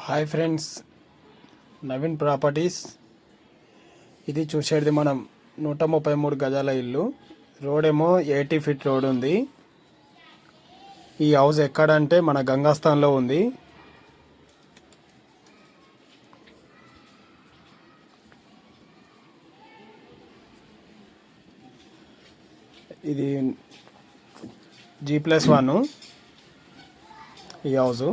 Hi friends, Naveen properties. ఇది చూసేది మనం 133 గజాల ఇల్లు. రోడ్ ఏమో 80 ఫీట్ రోడ్ ఉంది. ఈ హౌస్ ఎక్కడంటే మన గంగాస్థాన్లో ఉంది. ఇది G+1 ఈ హౌస్.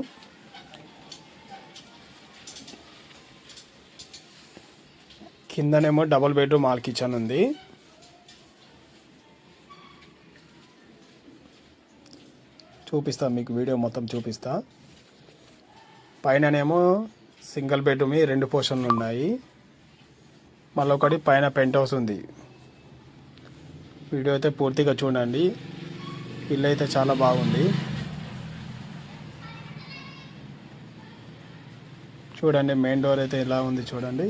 కిందనేమో డబుల్ బెడ్రూమ్ హాల్ కిచెన్ ఉంది. చూపిస్తా, మీకు వీడియో మొత్తం చూపిస్తా. పైననేమో సింగిల్ బెడ్రూమ్ 2 పోర్షన్లు ఉన్నాయి. మళ్ళీ ఒకటి పైన పెంట్ హౌస్ ఉంది. వీడియో అయితే పూర్తిగా చూడండి. ఇల్లు అయితే చాలా బాగుంది. చూడండి, మెయిన్ డోర్ అయితే ఎలా ఉంది చూడండి.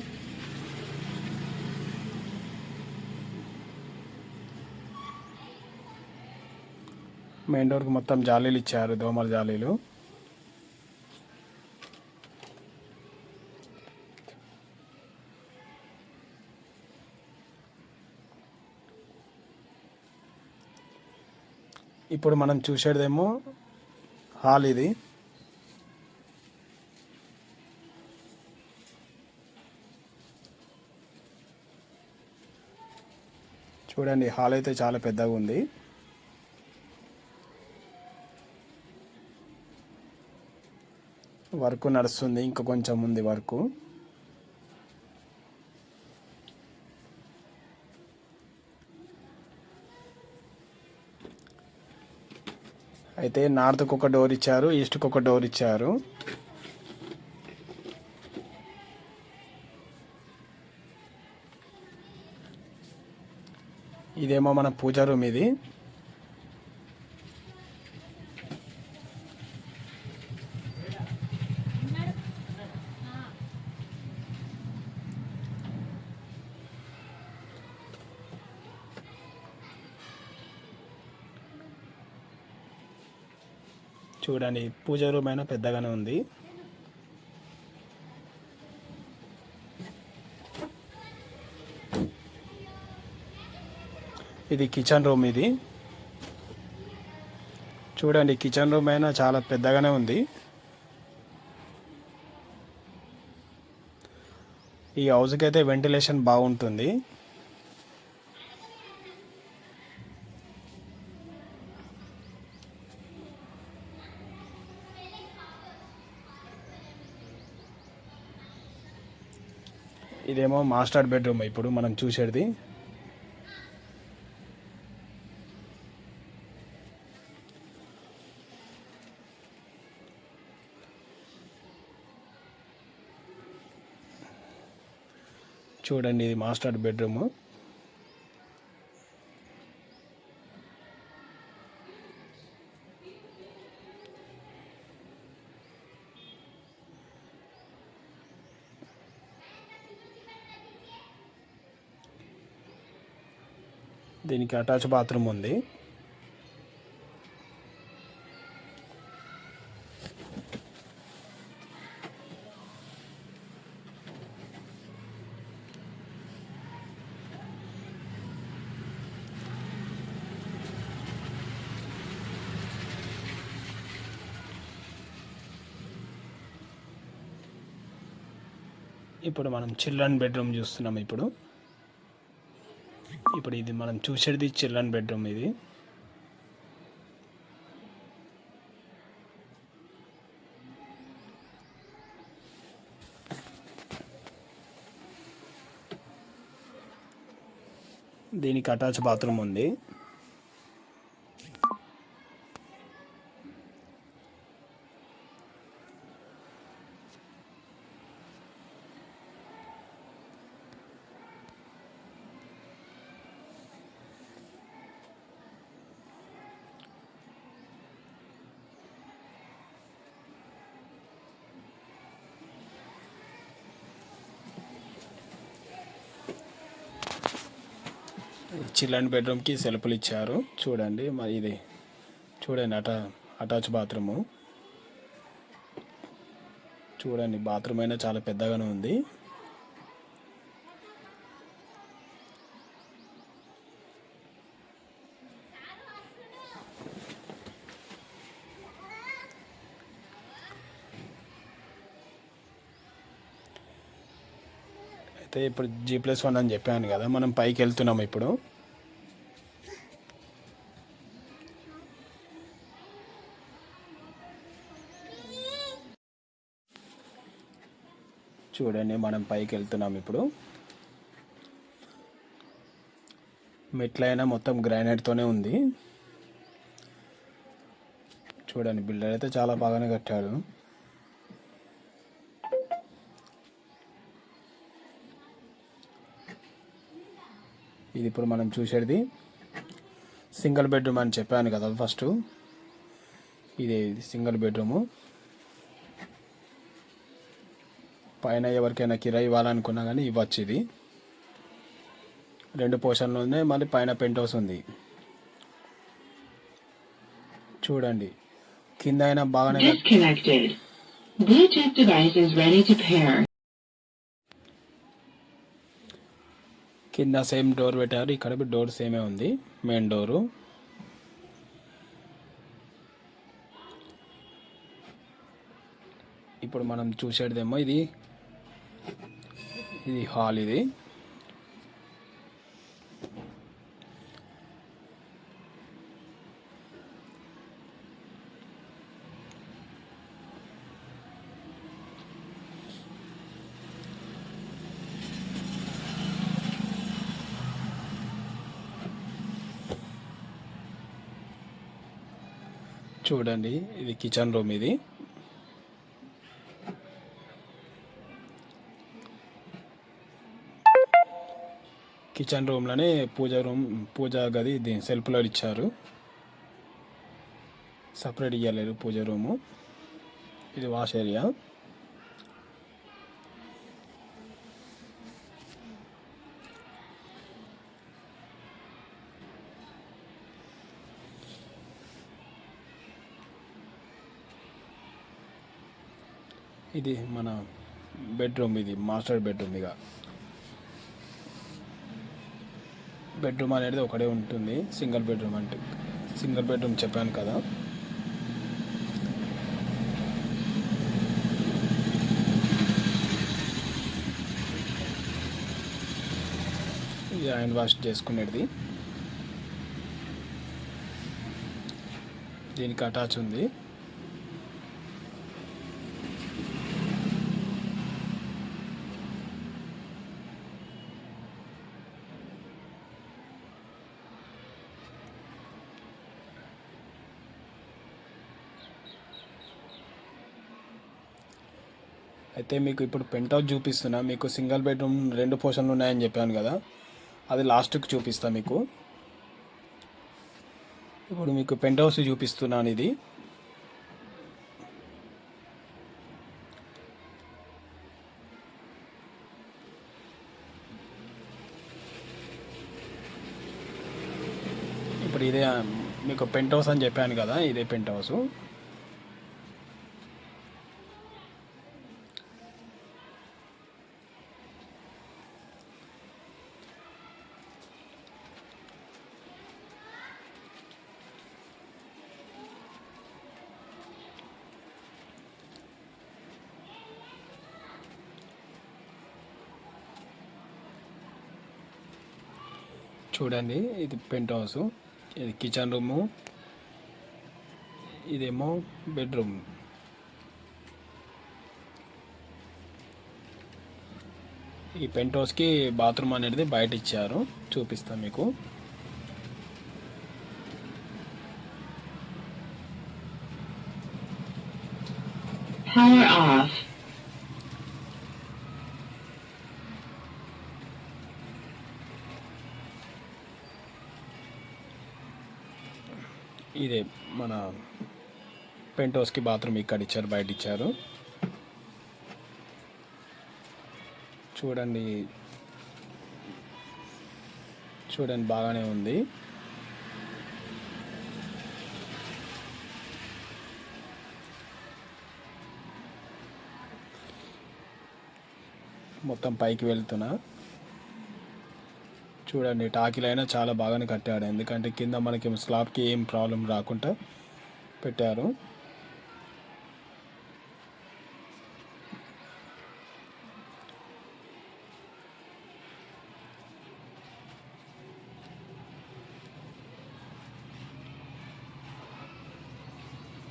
మెయిన్ డోర్కి మొత్తం జాలీలు ఇచ్చారు, దోమల జాలీలు. ఇప్పుడు మనం చూసేదేమో హాల్. ఇది చూడండి, హాల్ అయితే చాలా పెద్దగా ఉంది. వర్క్ నడుస్తుంది, ఇంకా కొంచెం ఉంది వర్క్. అయితే నార్త్కి ఒక డోర్ ఇచ్చారు, ఈస్ట్కి ఒక డోర్ ఇచ్చారు. ఇదేమో మన పూజా రూమ్. ఇది చూడండి, పూజ రూమ్ అయినా పెద్దగానే ఉంది. ఇది కిచెన్ రూమ్. ఇది చూడండి, కిచెన్ రూమ్ అయినా చాలా పెద్దగానే ఉంది. ఈ హౌస్కి అయితే వెంటిలేషన్ బాగుంటుంది. ఇదేమో మాస్టర్ బెడ్రూమ్ ఇప్పుడు మనం చూసేది. చూడండి, ఇది మాస్టర్ బెడ్రూమ్. దీనికి అటాచ్ బాత్రూమ్ ఉంది. ఇప్పుడు మనం చిల్డ్రన్ బెడ్రూమ్ చూస్తున్నాం. ఇప్పుడు ఇది మనం చూసేది చిల్డ్రన్ బెడ్రూమ్. ఇది దీనికి అటాచ్ బాత్రూమ్ ఉంది. చిల్డ్రన్ బెడ్రూమ్కి సెల్ఫ్లు ఇచ్చారు. చూడండి, మరి ఇది చూడండి, అటాచ్ బాత్రూము. చూడండి, బాత్రూమ్ అయినా చాలా పెద్దగానే ఉంది. అయితే ఇప్పుడు G+1 అని చెప్పాను కదా, మనం పైకి వెళ్తున్నాం ఇప్పుడు. చూడండి, మనం పైకి వెళ్తున్నాం ఇప్పుడు. మెట్లైనా మొత్తం గ్రానైట్తోనే ఉంది. చూడండి, బిల్డర్ అయితే చాలా బాగానే కట్టాడు. ఇది ఇప్పుడు మనం చూసేది సింగిల్ బెడ్రూమ్ అని చెప్పాను కదా ఫస్ట్. ఇది సింగిల్ బెడ్రూము. పైన ఎవరికైనా కిరాయి ఇవ్వాలనుకున్నా కానీ ఇవ్వచ్చు. ఇది 2 పోర్షన్లు ఉన్నాయి, మళ్ళీ పైన పెంట్ హౌస్ ఉంది. చూడండి, కింద అయినా బాగానే కింద సేమ్ డోర్ పెట్టారు, ఇక్కడ డోర్ సేమే ఉంది, మెయిన్ డోరు. ఇప్పుడు మనం చూసేదేమో ఇది హాల్. ఇది చూడండి, ఇది కిచెన్ రూమ్. ఇది కిచెన్ రూమ్లోనే పూజ గది సెల్ఫ్లో ఇచ్చారు, సపరేట్ ఇవ్వలేరు పూజ రూము. ఇది వాష్ ఏరియా. ఇది మన బెడ్రూమ్, ఇది మాస్టర్ బెడ్రూమ్. ఇక బెడ్రూమ్ అనేది ఒకటే ఉంటుంది, సింగిల్ బెడ్రూమ్ అంటే. సింగిల్ బెడ్రూమ్ చెప్పాను కదా. ఇది హ్యాండ్ వాష్ చేసుకునేది, దీనికి అటాచ్ ఉంది. అయితే మీకు ఇప్పుడు పెంట్ హౌస్ చూపిస్తున్నా. మీకు సింగిల్ బెడ్రూమ్ 2 పోర్షన్లు ఉన్నాయని చెప్పాను కదా, అది లాస్ట్కి చూపిస్తా మీకు. ఇప్పుడు మీకు పెంట్ హౌస్ చూపిస్తున్నాను. ఇది ఇప్పుడు ఇదే మీకు పెంట్ హౌస్ అని చెప్పాను కదా, ఇదే పెంట్ హౌస్. చూడండి, ఇది పెంట్ హౌస్, ఇది కిచెన్ రూము, ఇదేమో బెడ్రూమ్. ఈ పెంట్ హౌస్కి బాత్రూమ్ అనేది బయట ఇచ్చారు, చూపిస్తాను మీకు. Power off. ఇదే మన పెంట్ హౌస్కి బాత్రూమ్ ఇక్కడ ఇచ్చారు, బయట ఇచ్చారు. చూడండి, బాగానే ఉంది. మొత్తం పైకి వెళ్తున్నా. చూడండి, టాకీలైనా చాలా బాగానే కట్టాడు, ఎందుకంటే కింద మనకి స్లాబ్కి ఏం ప్రాబ్లం రాకుండా పెట్టారు.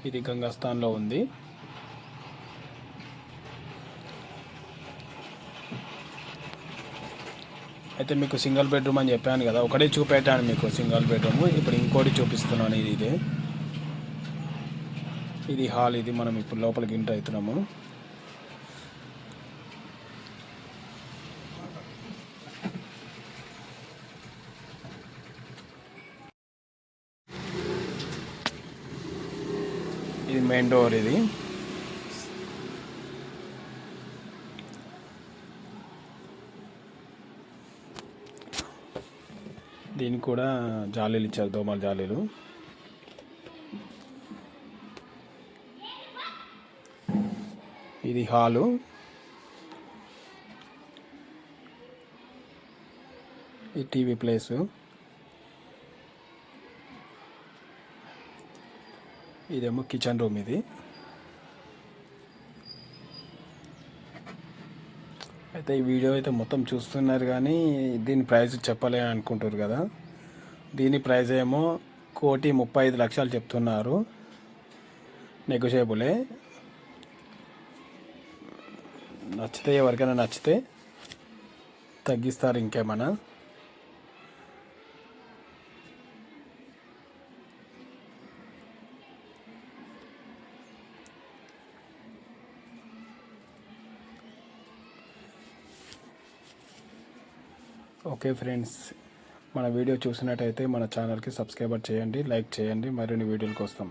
ఇది గంగాస్థాన్లో ఉంది. అయితే మీకు సింగిల్ బెడ్రూమ్ అని చెప్పాను కదా, ఒకటే చూపెట్టాను మీకు సింగిల్ బెడ్రూమ్. ఇప్పుడు ఇంకోటి చూపిస్తున్నాను. ఇది హాల్. ఇది మనం ఇప్పుడు లోపలికి ఎంటర్ అవుతున్నాము. ఇది మెయిన్ డోర్. దీనికి కూడా జాలీలు ఇచ్చారు, దోమల జాలీలు. ఇది హాలు. ఈ టీవీ ప్లేసు. ఇదేమో కిచెన్ రూమ్. ఇది అయితే ఈ వీడియో అయితే మొత్తం చూస్తున్నారు, కానీ దీని ప్రైస్ చెప్పలే అనుకుంటారు కదా. దీని ప్రైస్ ఏమో 1,35,00,000 చెప్తున్నారు. నెగోషియబులే. నచ్చితే, ఎవరికైనా నచ్చితే తగ్గిస్తారు ఇంకేమన్నా. ఓకే ఫ్రెండ్స్, మన వీడియో చూసినట్టయితే మన ఛానల్కి సబ్స్క్రైబర్ చేయండి, లైక్ చేయండి. మరిన్ని వీడియోల కోసం.